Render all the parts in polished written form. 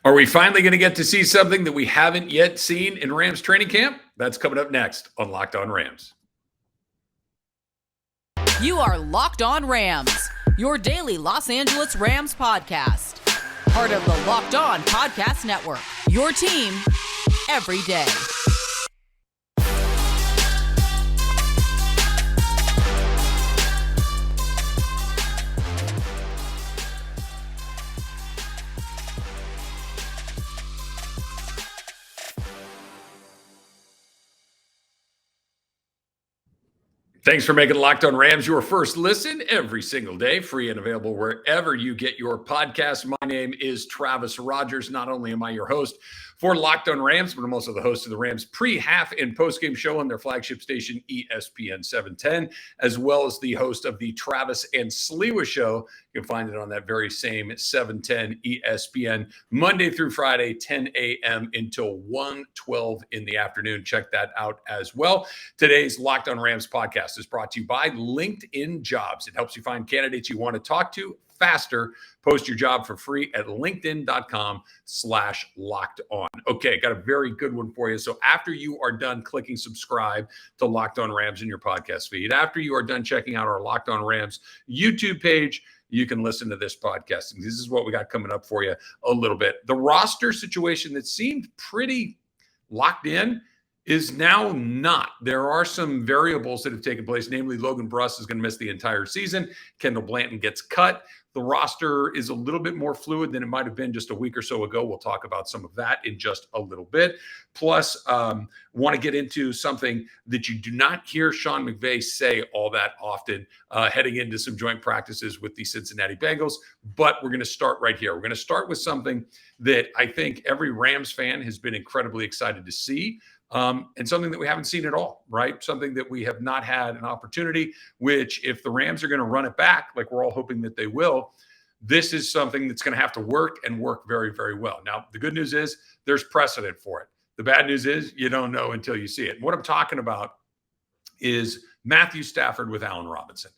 Are we finally going to get to see something that we haven't yet seen in Rams training camp? That's coming up next on Locked On Rams. You are Locked On Rams, your daily Los Angeles Rams podcast. Part of the Locked On Podcast Network, your team every day. Thanks for making Locked On Rams your first listen every single day, free and available wherever you get your podcasts. My name is Travis Rogers. Not only am I your host for Locked On Rams, but I'm also the host of the Rams pre-half and post-game show on their flagship station, ESPN 710, as well as the host of the Travis and Sliwa show. You can find it on that very same 710 ESPN, Monday through Friday, 10 a.m. until 1:12 in the afternoon. Check that out as well. Today's Locked On Rams podcast is brought to you by LinkedIn Jobs. It helps you find candidates you want to talk to faster. Post your job for free at linkedin.com/lockedon. Okay, got a very good one for you. So after you are done clicking subscribe to Locked On Rams in your podcast feed, after you are done checking out our Locked On Rams YouTube page, you can listen to this podcast. And this is what we got coming up for you a little bit. The roster situation that seemed pretty locked in is now not. There are some variables that have taken place, namely Logan is going to miss the entire season. Kendall Blanton gets cut. The roster is a little bit more fluid than it might have been just a week or so ago. We'll talk about some of that in just a little bit. Plus, want to get into something that you do not hear Sean McVay say all that often heading into some joint practices with the Cincinnati Bengals. But we're going to start right here. We're going to start with something that I think every Rams fan has been incredibly excited to see. And something that we haven't seen at all, right? Something that we have not had an opportunity, which if the Rams are going to run it back, like we're all hoping that they will, this is something that's going to have to work and work very, very well. Now, the good news is there's precedent for it. The bad news is you don't know until you see it. And what I'm talking about is Matthew Stafford with Allen Robinson.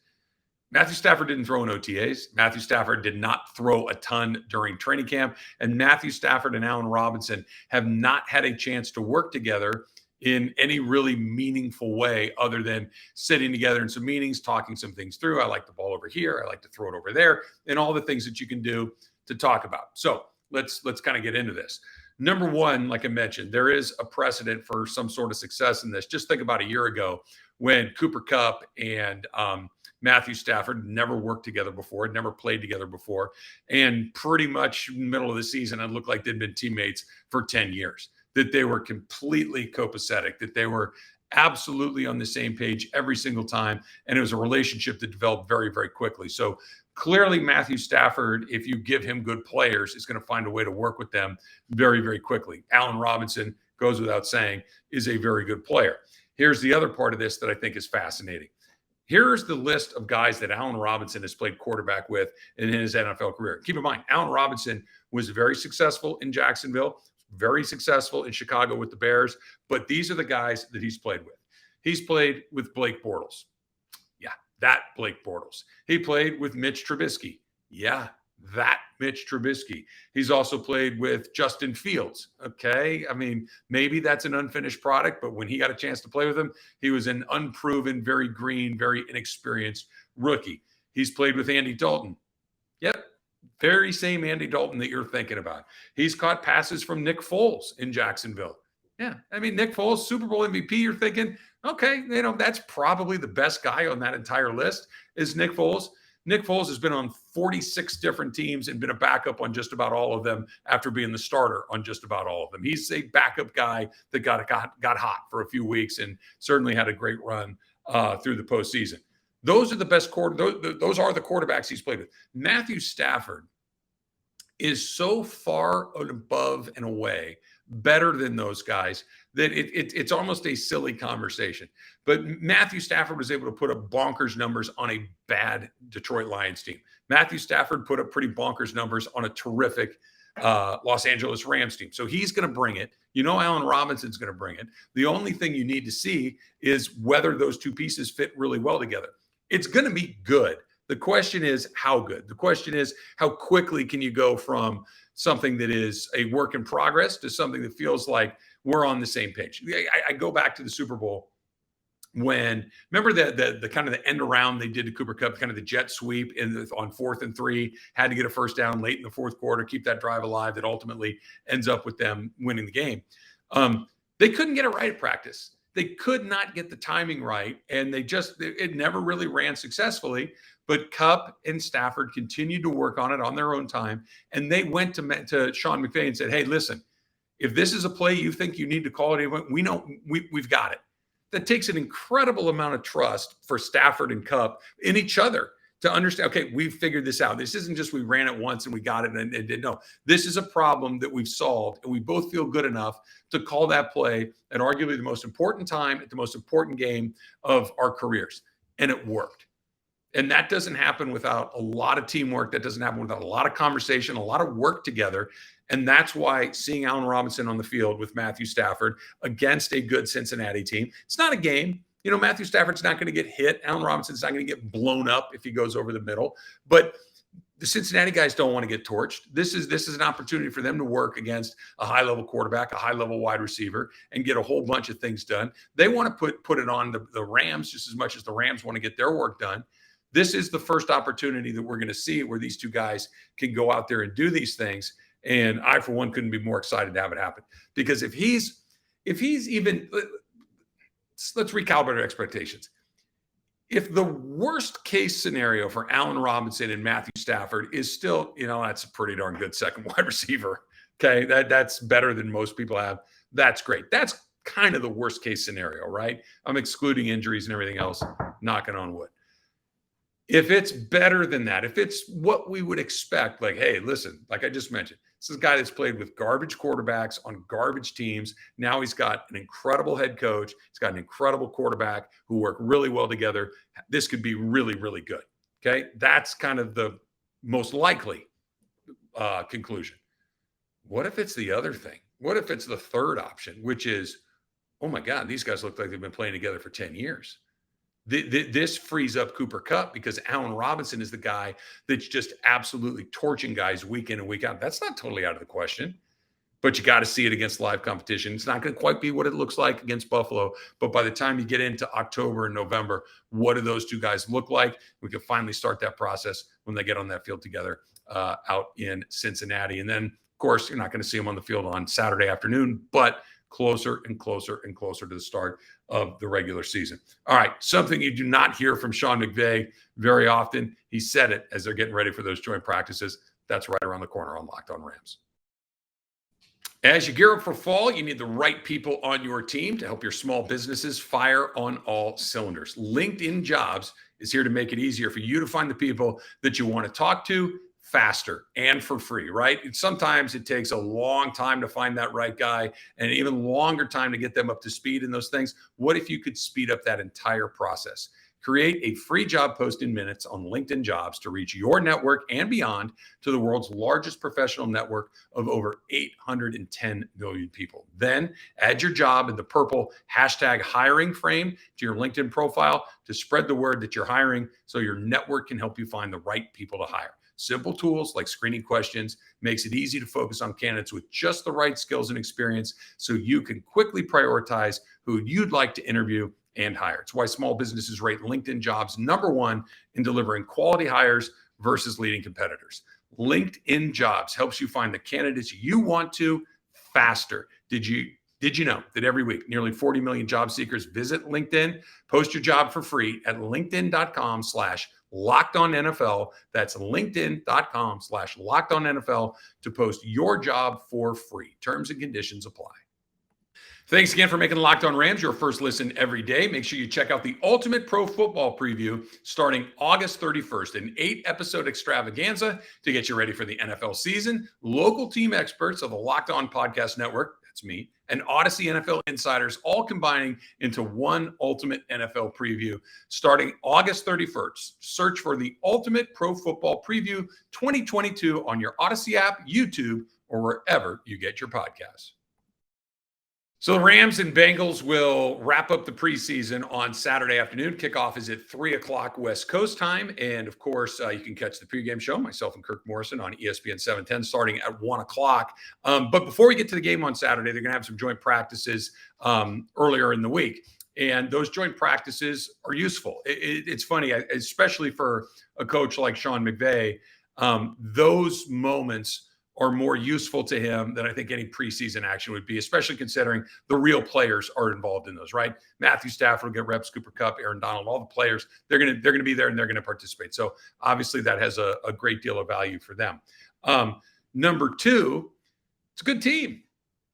Matthew Stafford didn't throw in OTAs. Matthew Stafford did not throw a ton during training camp. And Matthew Stafford and Allen Robinson have not had a chance to work together in any really meaningful way other than sitting together in some meetings, talking some things through. I like the ball over here. I like to throw it over there, and all the things that you can do to talk about. So let's kind of get into this. Number one, like I mentioned, there is a precedent for some sort of success in this. Just think about a year ago when Cooper Kupp and Matthew Stafford never worked together before, never played together before, and pretty much in the middle of the season, it looked like they'd been teammates for 10 years, that they were completely copacetic, that they were absolutely on the same page every single time, and it was a relationship that developed very, very quickly. So clearly Matthew Stafford, if you give him good players, is going to find a way to work with them very, very quickly. Allen Robinson, goes without saying, is a very good player. Here's the other part of this that I think is fascinating. Here's the list of guys that Allen Robinson has played quarterback with in his NFL career. Keep in mind, Allen Robinson was very successful in Jacksonville, very successful in Chicago with the Bears, but these are the guys that he's played with. He's played with Blake Bortles. Yeah, that Blake Bortles. He played with Mitch Trubisky. Yeah, that Mitch Trubisky. He's also played with Justin Fields. Okay. I mean, maybe that's an unfinished product, but when he got a chance to play with him, he was an unproven, very green, very inexperienced rookie. He's played with Andy Dalton. Yep. Very same Andy Dalton that you're thinking about. He's caught passes from Nick Foles in Jacksonville. Yeah. I mean, Nick Foles, Super Bowl MVP, you're thinking, okay, that's probably the best guy on that entire list is Nick Foles. Nick Foles has been on 46 different teams and been a backup on just about all of them after being the starter on just about all of them. He's a backup guy that got hot for a few weeks and certainly had a great run through the postseason. Those are the best those are the quarterbacks he's played with. Matthew Stafford is so far above and away better than those guys that it's almost a silly conversation. But Matthew Stafford was able to put up bonkers numbers on a bad Detroit Lions team. Matthew Stafford put up pretty bonkers numbers on a terrific Los Angeles Rams team. So he's going to bring it. Allen Robinson's going to bring it. The only thing you need to see is whether those two pieces fit really well together. It's going to be good. The question is how good. The question is how quickly can you go from something that is a work in progress to something that feels like we're on the same page. I go back to the Super Bowl when, remember the kind of the end around they did to Cooper Kupp, kind of the jet sweep on 4th and 3, had to get a first down late in the fourth quarter, keep that drive alive that ultimately ends up with them winning the game. They couldn't get it right at practice. They could not get the timing right, and it never really ran successfully. But Kupp and Stafford continued to work on it on their own time, and they went to Sean McVay and said, "Hey, listen, if this is a play you think you need to call it, we know we've got it." That takes an incredible amount of trust for Stafford and Kupp in each other to understand, okay, we've figured this out. This isn't just we ran it once and we got it and didn't know. This is a problem that we've solved, and we both feel good enough to call that play at arguably the most important time at the most important game of our careers. And it worked. And that doesn't happen without a lot of teamwork. That doesn't happen without a lot of conversation, a lot of work together. And that's why seeing Allen Robinson on the field with Matthew Stafford against a good Cincinnati team, it's not a game. Matthew Stafford's not going to get hit. Allen Robinson's not going to get blown up if he goes over the middle. But the Cincinnati guys don't want to get torched. This is an opportunity for them to work against a high-level quarterback, a high-level wide receiver, and get a whole bunch of things done. They want to put it on the Rams just as much as the Rams want to get their work done. This is the first opportunity that we're going to see where these two guys can go out there and do these things. And I, for one, couldn't be more excited to have it happen. Because if he's even, let's recalibrate our expectations. If the worst case scenario for Allen Robinson and Matthew Stafford is still, that's a pretty darn good second wide receiver. Okay. That's better than most people have. That's great. That's kind of the worst case scenario, right? I'm excluding injuries and everything else, knocking on wood. If it's better than that, if it's what we would expect, like, hey, listen, like I just mentioned, this is a guy that's played with garbage quarterbacks on garbage teams. Now he's got an incredible head coach. He's got an incredible quarterback who work really well together. This could be really, really good. Okay. That's kind of the most likely conclusion. What if it's the other thing? What if it's the third option, which is, oh my God, these guys look like they've been playing together for 10 years. This frees up Cooper Kupp because Allen Robinson is the guy that's just absolutely torching guys week in and week out. That's not totally out of the question, but you got to see it against live competition. It's not going to quite be what it looks like against Buffalo, but by the time you get into October and November, what do those two guys look like? We can finally start that process when they get on that field together out in Cincinnati. And then, of course, you're not going to see them on the field on Saturday afternoon, but closer and closer and closer to the start of the regular season. All right, something you do not hear from Sean McVay very often. He said it as they're getting ready for those joint practices. That's right around the corner on Locked On Rams. As you gear up for fall, you need the right people on your team to help your small businesses fire on all cylinders. LinkedIn Jobs is here to make it easier for you to find the people that you want to talk to faster and for free, right? Sometimes it takes a long time to find that right guy and even longer time to get them up to speed in those things. What if you could speed up that entire process? Create a free job post in minutes on LinkedIn Jobs to reach your network and beyond to the world's largest professional network of over 810 million people. Then add your job in the purple #hiring frame to your LinkedIn profile to spread the word that you're hiring so your network can help you find the right people to hire. Simple tools like screening questions makes it easy to focus on candidates with just the right skills and experience so you can quickly prioritize who you'd like to interview and hire. It's why small businesses rate LinkedIn Jobs #1 in delivering quality hires versus leading competitors. LinkedIn Jobs helps you find the candidates you want to faster. Did you know that every week, nearly 40 million job seekers visit LinkedIn? Post your job for free at linkedin.com/LockedOnNFL. That's linkedin.com/LockedOnNFL to post your job for free. Terms and conditions apply. Thanks again for making Locked On Rams your first listen every day. Make sure you check out the Ultimate Pro Football Preview starting August 31st, an 8-episode extravaganza to get you ready for the NFL season. Local team experts of the Locked On Podcast Network, that's me, and Odyssey NFL insiders all combining into one ultimate NFL preview starting August 31st. Search for the Ultimate Pro Football Preview 2022 on your Odyssey app, YouTube, or wherever you get your podcasts. So the Rams and Bengals will wrap up the preseason on Saturday afternoon. Kickoff is at 3 o'clock West Coast time. And of course, you can catch the pregame show, myself and Kirk Morrison, on ESPN 710 starting at 1 o'clock. But before we get to the game on Saturday, they're going to have some joint practices earlier in the week. And those joint practices are useful. It's funny, especially for a coach like Sean McVay, those moments are more useful to him than I think any preseason action would be, especially considering the real players are involved in those, right? Matthew Stafford will get reps, Cooper Kupp, Aaron Donald, all the players, they're going to be there and they're going to participate. So obviously that has a great deal of value for them. Number two, it's a good team,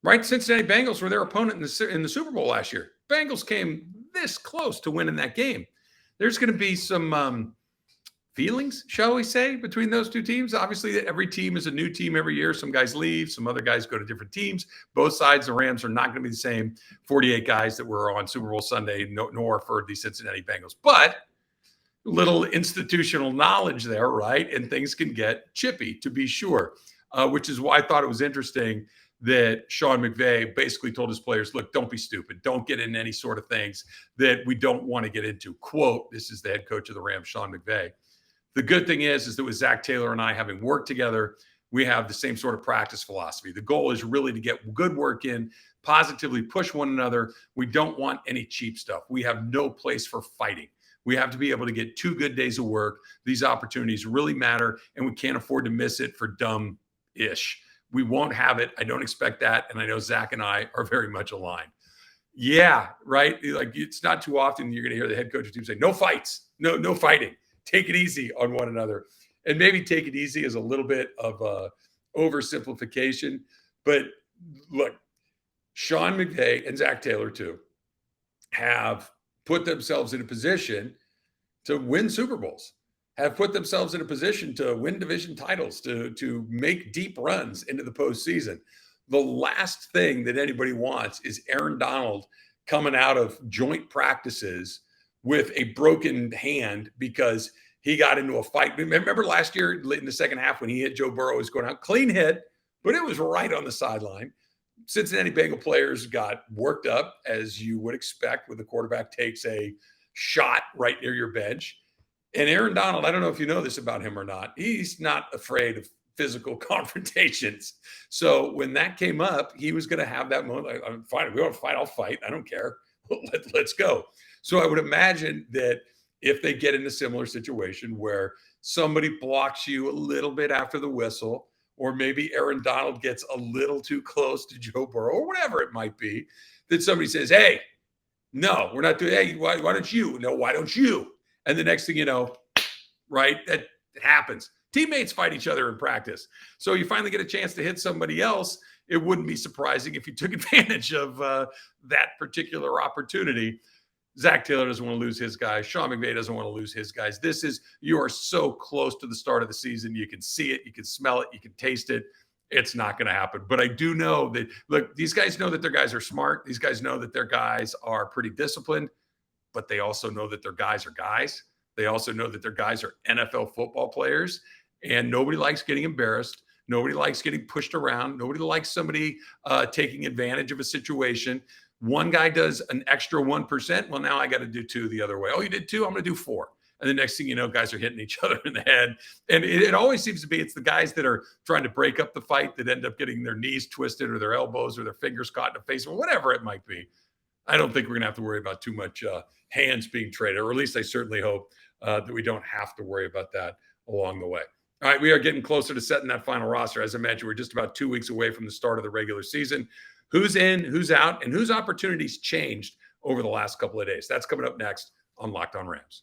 right? Cincinnati Bengals were their opponent in the Super Bowl last year. Bengals came this close to winning that game. There's going to be some feelings, shall we say, between those two teams. Obviously, every team is a new team every year. Some guys leave, some other guys go to different teams. Both sides, the Rams are not going to be the same 48 guys that were on Super Bowl Sunday, nor for the Cincinnati Bengals. But little institutional knowledge there, right? And things can get chippy, to be sure, which is why I thought it was interesting that Sean McVay basically told his players, look, don't be stupid. Don't get in any sort of things that we don't want to get into. Quote, this is the head coach of the Rams, Sean McVay. The good thing is that with Zach Taylor and I having worked together, we have the same sort of practice philosophy. The goal is really to get good work in, positively push one another. We don't want any cheap stuff. We have no place for fighting. We have to be able to get 2 good days of work. These opportunities really matter, and we can't afford to miss it for dumb-ish. We won't have it. I don't expect that, and I know Zach and I are very much aligned. Yeah, right? Like, it's not too often you're going to hear the head coach of the team say, no fights, no fighting. Take it easy on one another. And maybe take it easy is a little bit of a oversimplification. But look, Sean McVay and Zach Taylor, too, have put themselves in a position to win Super Bowls, have put themselves in a position to win division titles, to make deep runs into the postseason. The last thing that anybody wants is Aaron Donald coming out of joint practices with a broken hand because he got into a fight. Remember last year in the second half when he hit Joe Burrow, was going out, clean hit, but it was right on the sideline. Cincinnati Bengal players got worked up, as you would expect when the quarterback takes a shot right near your bench. And Aaron Donald, I don't know if you know this about him or not, he's not afraid of physical confrontations. So when that came up, he was going to have that moment. Like, I'm fine. If we want to fight, I'll fight. I don't care. Let's go. So I would imagine that if they get in a similar situation where somebody blocks you a little bit after the whistle, or maybe Aaron Donald gets a little too close to Joe Burrow, or whatever it might be, that somebody says, hey, no, we're not doing, hey, why don't you? No, why don't you? And the next thing you know, right, that happens. Teammates fight each other in practice. So you finally get a chance to hit somebody else. It wouldn't be surprising if you took advantage of that particular opportunity. Zach Taylor doesn't want to lose his guys. Sean McVay doesn't want to lose his guys. You are so close to the start of the season. You can see it. You can smell it. You can taste it. It's not going to happen. But I do know that, look, these guys know that their guys are smart. These guys know that their guys are pretty disciplined, but they also know that their guys are guys. They also know that their guys are NFL football players, and nobody likes getting embarrassed. Nobody likes getting pushed around. Nobody likes somebody taking advantage of a situation. One guy does an extra 1%. Well, now I got to do 2 the other way. Oh, you did 2? I'm going to do 4. And the next thing you know, guys are hitting each other in the head. And it always seems to be it's the guys that are trying to break up the fight that end up getting their knees twisted or their elbows or their fingers caught in the face or whatever it might be. I don't think we're going to have to worry about too much hands being traded, or at least I certainly hope that we don't have to worry about that along the way. All right, we are getting closer to setting that final roster. As I mentioned, we're just about 2 weeks away from the start of the regular season. Who's in, who's out, and whose opportunities changed over the last couple of days? That's coming up next on Locked On Rams.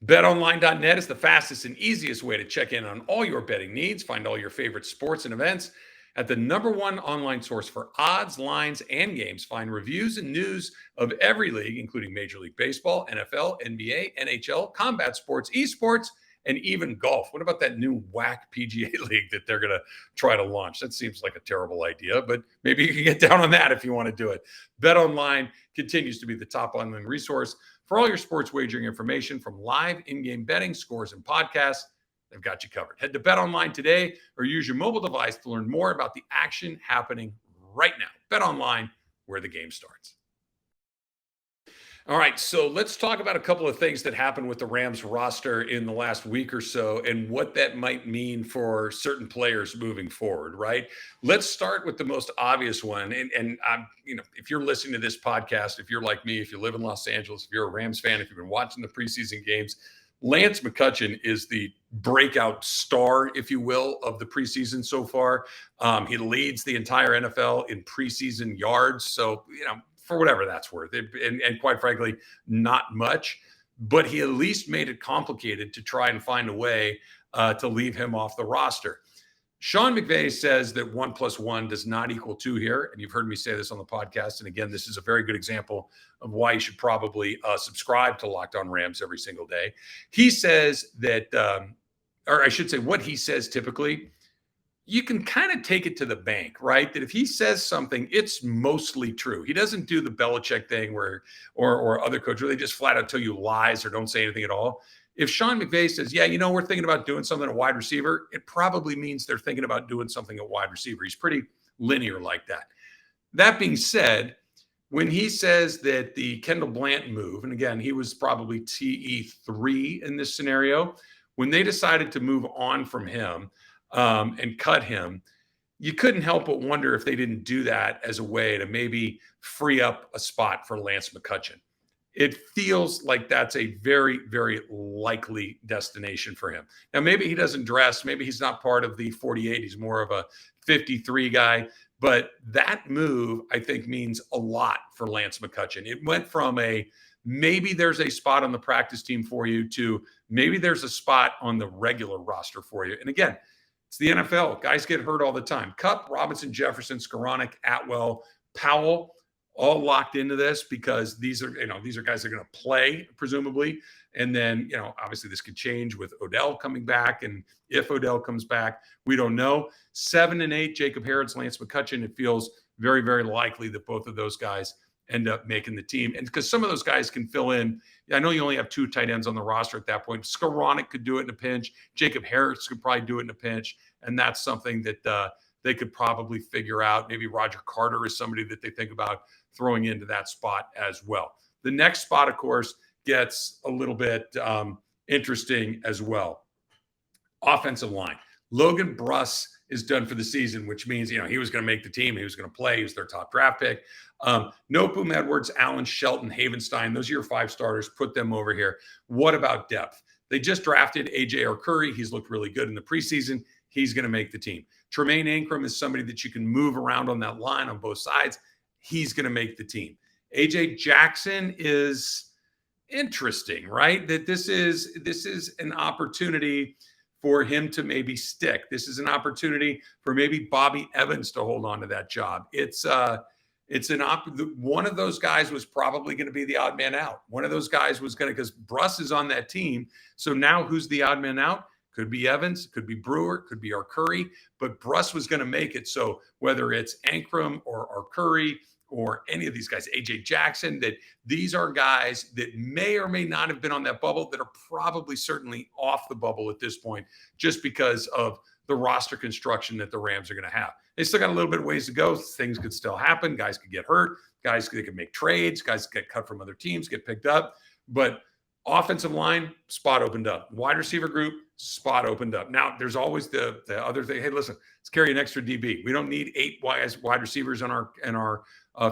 BetOnline.net is the fastest and easiest way to check in on all your betting needs. Find all your favorite sports and events at the #1 online source for odds, lines, and games. Find reviews and news of every league, including Major League Baseball, NFL, NBA, NHL, combat sports, esports, and even golf. What about that new whack PGA league that they're going to try to launch? That seems like a terrible idea, but maybe you can get down on that if you want to do it. BetOnline continues to be the top online resource for all your sports wagering information, from live in-game betting, scores, and podcasts. They've got you covered. Head to BetOnline today or use your mobile device to learn more about the action happening right now. BetOnline, where the game starts. All right, so let's talk about a couple of things that happened with the Rams roster in the last week or so and what that might mean for certain players moving forward, right? Let's start with the most obvious one. And if you're listening to this podcast, if you're like me, if you live in Los Angeles, if you're a Rams fan, if you've been watching the preseason games, Lance McCutcheon is the breakout star, if you will, of the preseason so far. He leads the entire NFL in preseason yards. So, for whatever that's worth. And quite frankly, not much, but he at least made it complicated to try and find a way to leave him off the roster. Sean McVay says that 1 + 1 does not equal 2 here. And you've heard me say this on the podcast. And again, this is a very good example of why you should probably subscribe to Locked On Rams every single day. He says that, or I should say what he says typically, you can kind of take it to the bank, right? That if he says something, it's mostly true. He doesn't do the Belichick thing or other coaches where they just flat out tell you lies or don't say anything at all. If Sean McVay says, yeah, we're thinking about doing something at wide receiver, it probably means they're thinking about doing something at wide receiver. He's pretty linear like that. That being said, when he says that the Kendall Blanton move, and again, he was probably TE3 in this scenario, when they decided to move on from him, and cut him, you couldn't help but wonder if they didn't do that as a way to maybe free up a spot for Lance McCutcheon. It feels like that's a very, very likely destination for him. Now, maybe he doesn't dress. Maybe he's not part of the 48. He's more of a 53 guy. But that move, I think, means a lot for Lance McCutcheon. It went from maybe there's a spot on the practice team for you to maybe there's a spot on the regular roster for you. And again, it's the NFL. Guys get hurt all the time. Kupp, Robinson, Jefferson, Skoranek, Atwell, Powell, all locked into this because these are guys that are going to play, presumably. And then, obviously this could change with Odell coming back. And if Odell comes back, we don't know. 7 and 8, Jacob Harris, Lance McCutcheon. It feels very, very likely that both of those guys end up making the team. And because some of those guys can fill in. I know you only have 2 tight ends on the roster at that point. Skoranek could do it in a pinch. Jacob Harris could probably do it in a pinch. And that's something that they could probably figure out. Maybe Roger Carter is somebody that they think about throwing into that spot as well. The next spot, of course, gets a little bit interesting as well. Offensive line. Logan Russ is done for the season, which means, he was going to make the team. He was going to play. He was their top draft pick. Nopum, Edwards, Allen, Shelton, Havenstein. Those are your 5 starters. Put them over here. What about depth? They just drafted A.J. Arcuri. He's looked really good in the preseason. He's going to make the team. Tremaine Ingram is somebody that you can move around on that line on both sides. He's going to make the team. A.J. Jackson is interesting, right? That this is an opportunity for him to maybe stick. This is an opportunity for maybe Bobby Evans to hold on to that job. One of those guys was probably going to be the odd man out. One of those guys was going to, because Bruss is on that team. So now who's the odd man out? Could be Evans, could be Brewer, could be Arcuri, but Bruss was going to make it. So whether it's Ankrum or Arcuri or any of these guys, A.J. Jackson, that these are guys that may or may not have been on that bubble that are probably certainly off the bubble at this point, just because of the roster construction that the Rams are going to have. They still got a little bit of ways to go. Things could still happen. Guys could get hurt. Guys could make trades. Guys get cut from other teams, get picked up. But offensive line, spot opened up. Wide receiver group, spot opened up. Now, there's always the other thing. Hey, listen, let's carry an extra DB. We don't need 8 wide receivers in our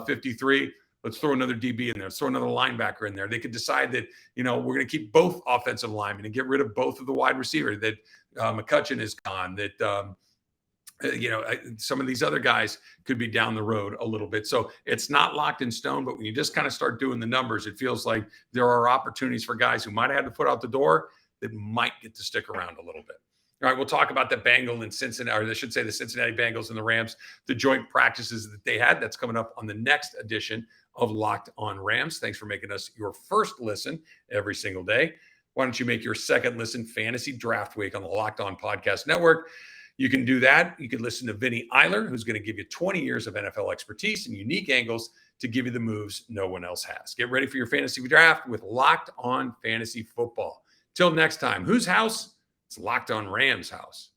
53. Let's throw another DB in there. Let's throw another linebacker in there. They could decide that, we're going to keep both offensive linemen and get rid of both of the wide receivers, that McCutcheon is gone, that, some of these other guys could be down the road a little bit. So it's not locked in stone, but when you just kind of start doing the numbers, it feels like there are opportunities for guys who might have had to put out the door that might get to stick around a little bit. All right, we'll talk about the Bengals and Cincinnati, or I should say the Cincinnati Bengals and the Rams, the joint practices that they had. That's coming up on the next edition of Locked On Rams. Thanks for making us your first listen every single day. Why don't you make your second listen Fantasy Draft Week on the Locked On Podcast Network? You can do that. You can listen to Vinny Eiler, who's going to give you 20 years of NFL expertise and unique angles to give you the moves no one else has. Get ready for your fantasy draft with Locked On Fantasy Football. Till next time, whose house? It's Locked On Rams' house.